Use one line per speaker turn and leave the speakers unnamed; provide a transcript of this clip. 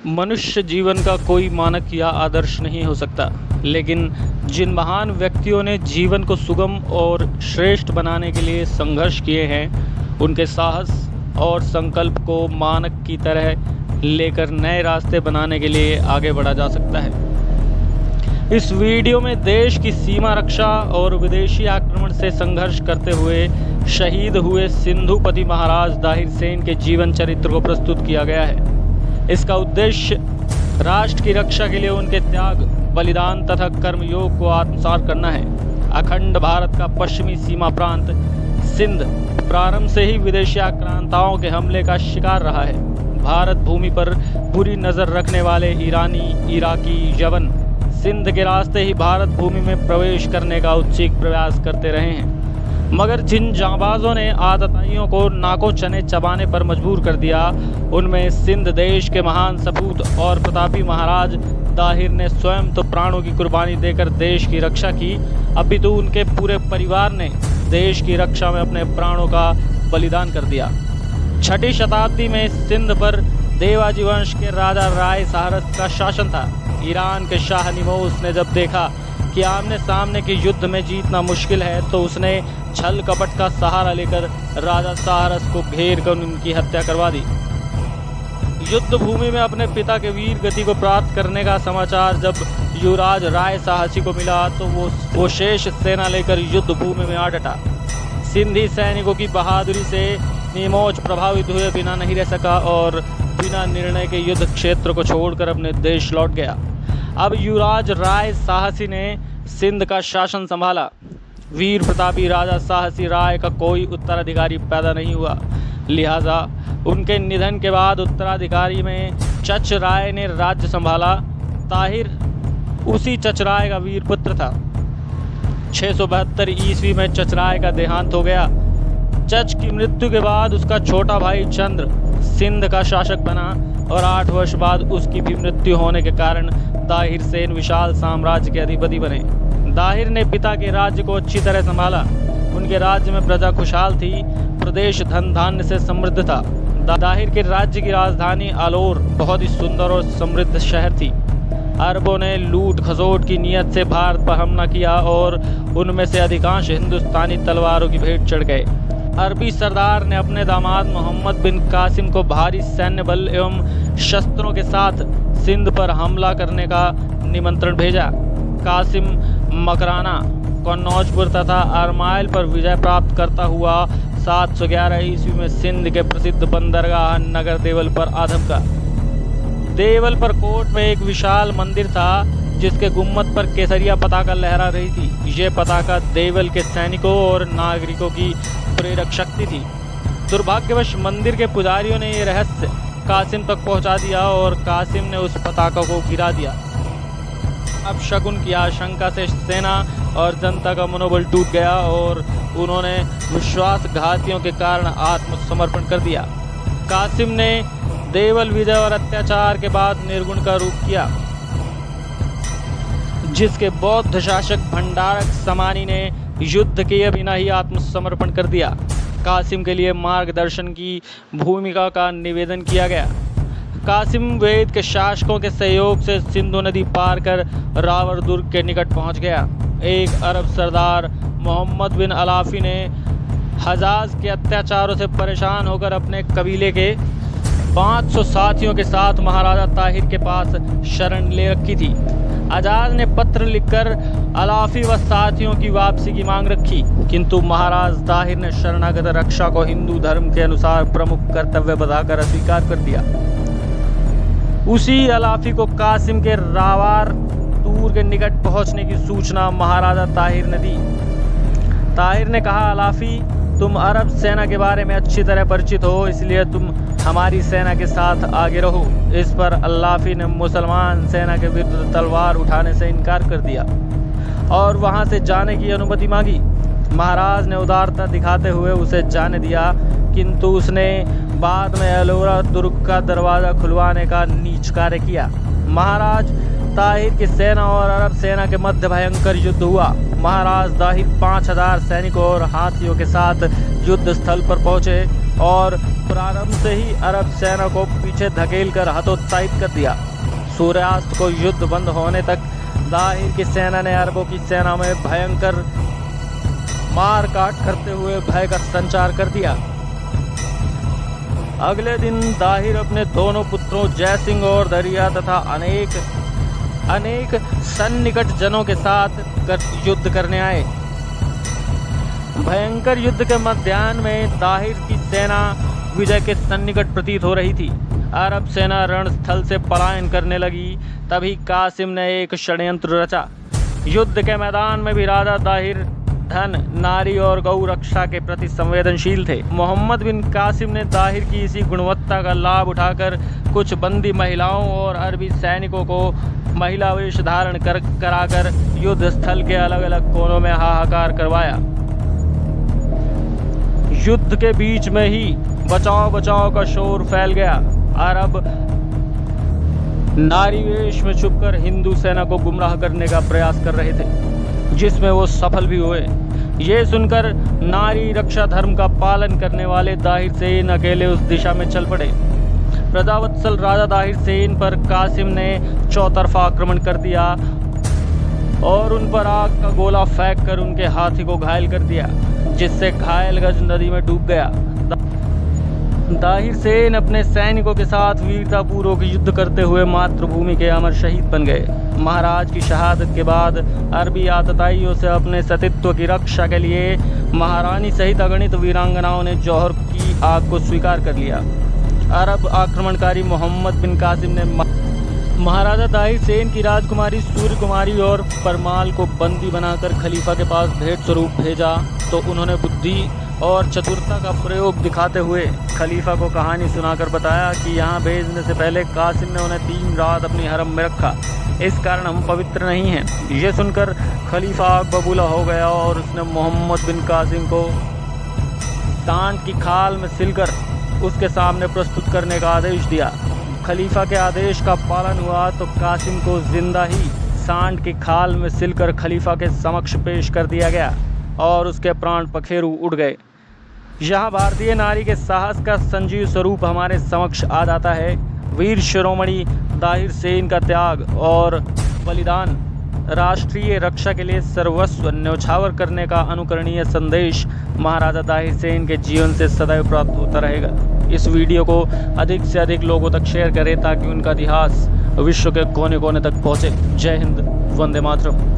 मनुष्य जीवन का कोई मानक या आदर्श नहीं हो सकता, लेकिन जिन महान व्यक्तियों ने जीवन को सुगम और श्रेष्ठ बनाने के लिए संघर्ष किए हैं, उनके साहस और संकल्प को मानक की तरह लेकर नए रास्ते बनाने के लिए आगे बढ़ा जा सकता है। इस वीडियो में देश की सीमा रक्षा और विदेशी आक्रमण से संघर्ष करते हुए शहीद हुए सिंधुपति महाराज दाहिर सेन के जीवन चरित्र को प्रस्तुत किया गया है। इसका उद्देश्य राष्ट्र की रक्षा के लिए उनके त्याग, बलिदान तथा कर्मयोग को आत्मसात करना है। अखंड भारत का पश्चिमी सीमा प्रांत सिंध प्रारंभ से ही विदेशी आक्रांताओं के हमले का शिकार रहा है। भारत भूमि पर बुरी नज़र रखने वाले ईरानी, इराकी, यवन सिंध के रास्ते ही भारत भूमि में प्रवेश करने का उत्सुक प्रयास करते रहे हैं, मगर जिन जांबाजों ने आतताइयों को नाकों चने चबाने पर मजबूर कर दिया, उनमें सिंध देश के महान सपूत और प्रतापी महाराज दाहिर ने स्वयं तो प्राणों की कुर्बानी देकर देश की रक्षा की, अपितु उनके पूरे परिवार ने देश की रक्षा में अपने प्राणों का बलिदान कर दिया। 6ठी शताब्दी में सिंध पर देवाजी वंश के राजा राय सहरस का शासन था। ईरान के शाह निमोस ने जब देखा कि आमने सामने के युद्ध में जीतना मुश्किल है, तो उसने छल कपट का सहारा लेकर राजा सहरस को घेर कर उनकी हत्या करवा दी। युद्ध भूमि में अपने पिता के वीर गति को प्राप्त करने का समाचार जब युवराज राय साहसी को मिला, तो वो शेष सेना लेकर युद्ध भूमि में आ डटा। सिंधी सैनिकों की बहादुरी से निमोच प्रभावित हुए बिना नहीं रह सका और बिना निर्णय के युद्ध क्षेत्र को छोड़कर अपने देश लौट गया। अब युवराज राय साहसी ने सिंध का शासन संभाला। वीर प्रतापी राजा साहसी राय का कोई उत्तराधिकारी पैदा नहीं हुआ, लिहाजा उनके निधन के बाद उत्तराधिकारी में चच राय ने राज्य संभाला। ताहिर उसी चच राय का वीर पुत्र था। 672 ईस्वी में चच राय का देहांत हो गया। चच की मृत्यु के बाद उसका छोटा भाई चंद्र सिंध का शासक बना और 8 वर्ष बाद उसकी भी मृत्यु होने के कारण दाहिर सेन विशाल साम्राज्य के अधिपति बने। दाहिर ने पिता के राज्य को अच्छी तरह संभाला। उनके राज्य में प्रजा खुशहाल थी, प्रदेश धन धान्य से समृद्ध था। दाहिर के राज्य की राजधानी आलोर बहुत ही सुंदर और समृद्ध शहर थी। अरबों ने लूट खसोट की नीयत से भारत पर हमला किया और उनमें से अधिकांश हिंदुस्तानी तलवारों की भेंट चढ़ गए। अरबी सरदार ने अपने दामाद मोहम्मद बिन कासिम को भारी सैन्य बल एवं शस्त्रों के साथ सिंध पर हमला करने का निमंत्रण भेजा। कासिम मकराना, कन्नौजपुर तथा अरमाइल पर विजय प्राप्त करता हुआ 711 ईस्वी में सिंध के प्रसिद्ध बंदरगाह नगर देवल पर आ धमका। देवल पर कोट में एक विशाल मंदिर था, जिसके गुम्मद पर केसरिया पताका लहरा रही थी। ये पताका देवल के सैनिकों और नागरिकों की प्रेरक शक्ति थी। दुर्भाग्यवश मंदिर के पुजारियों ने ये रहस्य कासिम तक पहुंचा दिया और कासिम ने उस पताका को गिरा दिया। अब शकुन की आशंका से सेना और जनता का मनोबल टूट गया और उन्होंने विश्वासघातियों के कारण आत्मसमर्पण कर दिया। कासिम ने देवल विजय और अत्याचार के बाद निर्गुण का रूप किया, जिसके बौद्ध शासक भंडारक समानी ने युद्ध किए बिना ही आत्मसमर्पण कर दिया। कासिम के लिए मार्गदर्शन की भूमिका का निवेदन किया गया। कासिम वेद के शासकों के सहयोग से सिंधु नदी पार कर रावर दुर्ग के निकट पहुंच गया। एक अरब सरदार मोहम्मद बिन अलाफी ने हजाज के अत्याचारों से परेशान होकर अपने कबीले के 500 साथियों के साथ महाराजा ताहिर के पास शरण ले रखी थी। हजाज ने पत्र लिखकर अलाफी व साथियों की वापसी की मांग रखी, किंतु महाराज ताहिर ने शरणागत रक्षा को हिंदू धर्म के अनुसार प्रमुख कर्तव्य बताकर अस्वीकार कर दिया। उसी अलाफी को कासिम के रावार दूर के निकट पहुंचने की सूचना महाराजा ताहिर ने दी। ताहिर ने कहा, अलाफी, तुम अरब सेना के बारे में अच्छी तरह परिचित हो, इसलिए तुम हमारी सेना के साथ आगे रहो। इस पर अलाफी ने मुसलमान सेना के विरुद्ध तलवार उठाने से इनकार कर दिया और वहां से जाने की अनुमति मांगी। महाराज ने उदारता दिखाते हुए उसे जाने दिया, किंतु उसने बाद में एलोरा दुर्ग का दरवाज़ा खुलवाने का नीच कार्य किया। महाराज ताहिर की सेना और अरब सेना के मध्य भयंकर युद्ध हुआ। महाराज दाहिर 5000 सैनिकों और हाथियों के साथ युद्ध स्थल पर पहुंचे और प्रारंभ से ही अरब सेना को पीछे धकेलकर हतोत्साहित कर दिया। सूर्यास्त को युद्ध बंद होने तक दाहिर की सेना ने अरबों की सेना में भयंकर मार काट करते हुए भय का संचार कर दिया। अगले दिन दाहिर अपने दोनों पुत्रों जय सिंह और दरिया तथा अनेक सन्निकट जनों के साथ युद्ध करने आए। भयंकर युद्ध के मध्याह्न में दाहिर की सेना विजय के सन्निकट प्रतीत हो रही थी। अरब सेना रणस्थल से पलायन करने लगी। तभी कासिम ने एक षड्यंत्र रचा। युद्ध के मैदान में भी राजा दाहिर धन, नारी और गौ रक्षा के प्रति संवेदनशील थे। मोहम्मद बिन कासिम ने दाहिर की इसी गुणवत्ता का लाभ उठाकर कुछ बंदी महिलाओं और अरबी सैनिकों को महिला वेश धारण कराकर युद्ध स्थल के अलग अलग कोनों में हाहाकार करवाया। युद्ध के बीच में ही बचाओ बचाओ का शोर फैल गया। अरब नारी वेश में छुपकर हिंदू सेना को गुमराह करने का प्रयास कर रहे थे, जिसमें वो सफल भी हुए। ये सुनकर नारी रक्षा धर्म का पालन करने वाले दाहिर सेन अकेले उस दिशा में चल पड़े। प्रजावत्सल राजा दाहिर सेन पर कासिम ने चौतरफा आक्रमण कर दिया और उन पर आग का गोला फेंक कर उनके हाथी को घायल कर दिया, जिससे घायल गज नदी में डूब गया। दाहिर सेन अपने सैनिकों के साथ वीरतापूर्वक युद्ध करते हुए मातृभूमि के अमर शहीद बन गए। महाराज की शहादत के बाद अरबी आतताइयों से अपने सतीत्व की रक्षा के लिए महारानी सहित अगणित वीरांगनाओं ने जौहर की आग को स्वीकार कर लिया। अरब आक्रमणकारी मोहम्मद बिन कासिम ने महाराजा दाहिर सेन की राजकुमारी सूर्य कुमारी और परमाल को बंदी बनाकर खलीफा के पास भेंट स्वरूप भेजा, तो उन्होंने बुद्धि और चतुरता का प्रयोग दिखाते हुए खलीफा को कहानी सुनाकर बताया कि यहाँ भेजने से पहले कासिम ने उन्हें 3 रात अपनी हरम में रखा, इस कारण हम पवित्र नहीं हैं। ये सुनकर खलीफा आग बबूला हो गया और उसने मोहम्मद बिन कासिम को सांड की खाल में सिलकर उसके सामने प्रस्तुत करने का आदेश दिया। खलीफा के आदेश का पालन हुआ तो कासिम को जिंदा ही सांड की खाल में सिलकर खलीफा के समक्ष पेश कर दिया गया और उसके प्राण पखेरु उड़ गए। यहाँ भारतीय नारी के साहस का संजीव स्वरूप हमारे समक्ष आ जाता है। वीर शिरोमणि दाहिर सेन का त्याग और बलिदान राष्ट्रीय रक्षा के लिए सर्वस्व न्यौछावर करने का अनुकरणीय संदेश महाराजा दाहिर सेन के जीवन से सदैव प्राप्त होता रहेगा। इस वीडियो को अधिक से अधिक लोगों तक शेयर करें ताकि उनका इतिहास विश्व के कोने कोने तक पहुँचे। जय हिंद, वंदे मातरम।